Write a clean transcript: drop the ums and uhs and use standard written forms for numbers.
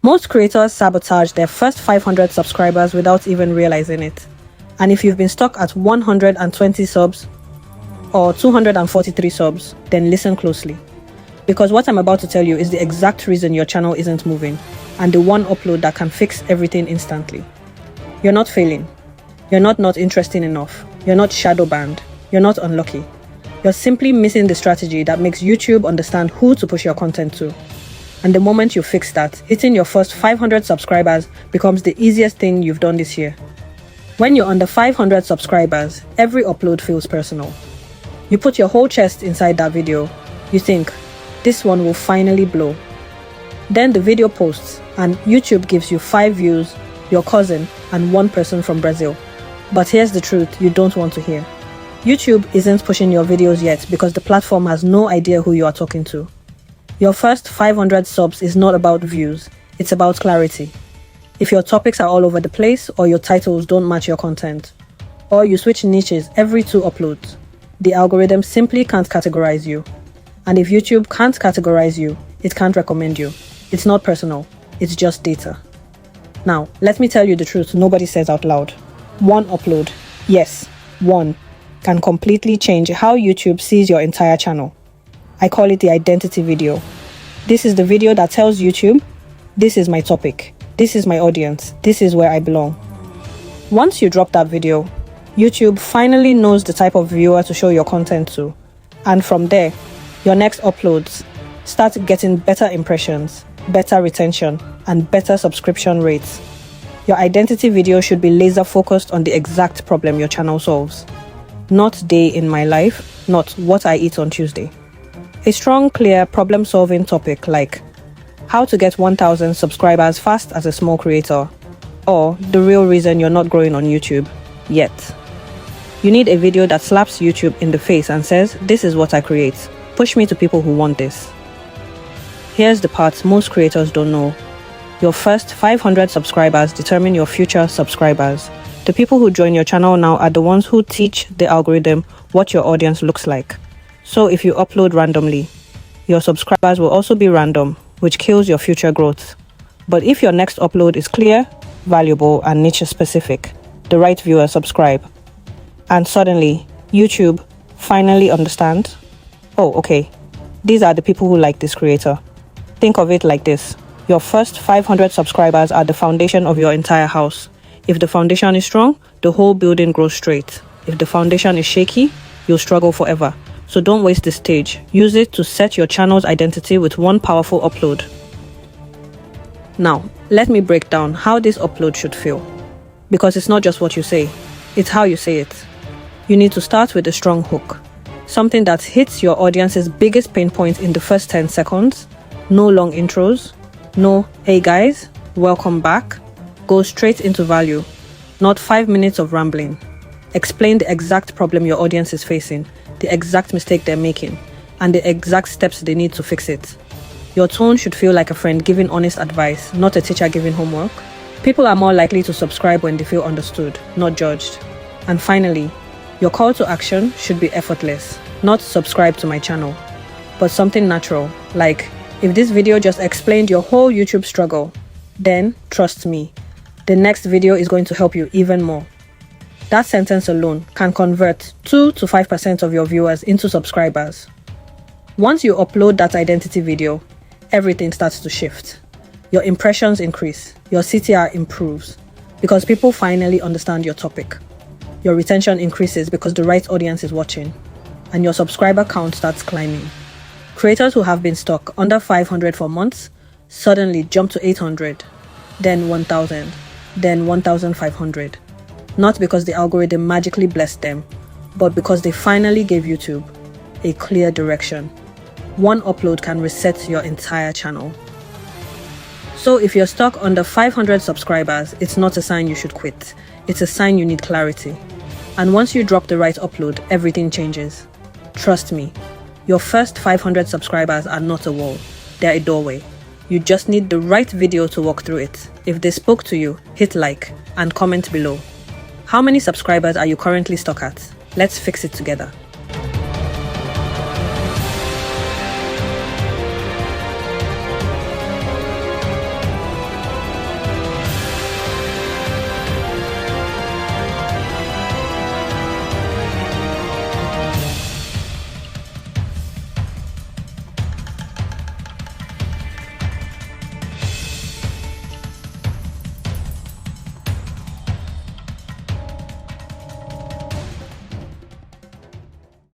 Most creators sabotage their first 500 subscribers without even realizing it. And if you've been stuck at 120 subs or 243 subs, then listen closely. Because what I'm about to tell you is the exact reason your channel isn't moving, and the one upload that can fix everything instantly. You're not failing. You're not interesting enough. You're not shadow banned. You're not unlucky. You're simply missing the strategy that makes YouTube understand who to push your content to. And the moment you fix that, hitting your first 500 subscribers becomes the easiest thing you've done this year. When you're under 500 subscribers, every upload feels personal. You put your whole chest inside that video. You think, this one will finally blow. Then the video posts, and YouTube gives you 5 views, your cousin, and 1 person from Brazil. But here's the truth you don't want to hear. YouTube isn't pushing your videos yet because the platform has no idea who you are talking to. Your first 500 subs is not about views, it's about clarity. If your topics are all over the place, or your titles don't match your content, or you switch niches every 2 uploads, the algorithm simply can't categorize you. And if YouTube can't categorize you, it can't recommend you. It's not personal, it's just data. Now, let me tell you the truth nobody says out loud. One upload, yes, one, can completely change how YouTube sees your entire channel. I call it the identity video. This is the video that tells YouTube, this is my topic, this is my audience, this is where I belong. Once you drop that video, YouTube finally knows the type of viewer to show your content to. And from there, your next uploads start getting better impressions, better retention, and better subscription rates. Your identity video should be laser focused on the exact problem your channel solves. Not day in my life, not what I eat on Tuesday. A strong, clear, problem-solving topic like how to get 1,000 subscribers fast as a small creator, or the real reason you're not growing on YouTube yet. You need a video that slaps YouTube in the face and says, this is what I create. Push me to people who want this. Here's the part most creators don't know. Your first 500 subscribers determine your future subscribers. The people who join your channel now are the ones who teach the algorithm what your audience looks like. So if you upload randomly, your subscribers will also be random, which kills your future growth. But if your next upload is clear, valuable, and niche specific, the right viewers subscribe. And suddenly, YouTube finally understands, oh, okay, these are the people who like this creator. Think of it like this. Your first 500 subscribers are the foundation of your entire house. If the foundation is strong, the whole building grows straight. If the foundation is shaky, you'll struggle forever. So don't waste this stage. Use it to set your channel's identity with one powerful upload. Now, let me break down how this upload should feel. Because it's not just what you say, it's how you say it. You need to start with a strong hook. Something that hits your audience's biggest pain point in the first 10 seconds. No long intros. No, hey guys, welcome back. Go straight into value. Not 5 minutes of rambling. Explain the exact problem your audience is facing, the exact mistake they're making, and the exact steps they need to fix it. Your tone should feel like a friend giving honest advice, not a teacher giving homework. People are more likely to subscribe when they feel understood, not judged. And finally, your call to action should be effortless, not subscribe to my channel, but something natural, like, if this video just explained your whole YouTube struggle, then trust me, the next video is going to help you even more. That sentence alone can convert 2 to 5% of your viewers into subscribers. Once you upload that identity video, everything starts to shift. Your impressions increase, your CTR improves, because people finally understand your topic. Your retention increases because the right audience is watching, and your subscriber count starts climbing. Creators who have been stuck under 500 for months suddenly jump to 800, then 1,000, then 1,500. Not because the algorithm magically blessed them, but because they finally gave YouTube a clear direction. One upload can reset your entire channel. So if you're stuck under 500 subscribers, it's not a sign you should quit. It's a sign you need clarity. And once you drop the right upload, everything changes. Trust me, your first 500 subscribers are not a wall. They're a doorway. You just need the right video to walk through it. If they spoke to you, hit like and comment below. How many subscribers are you currently stuck at? Let's fix it together.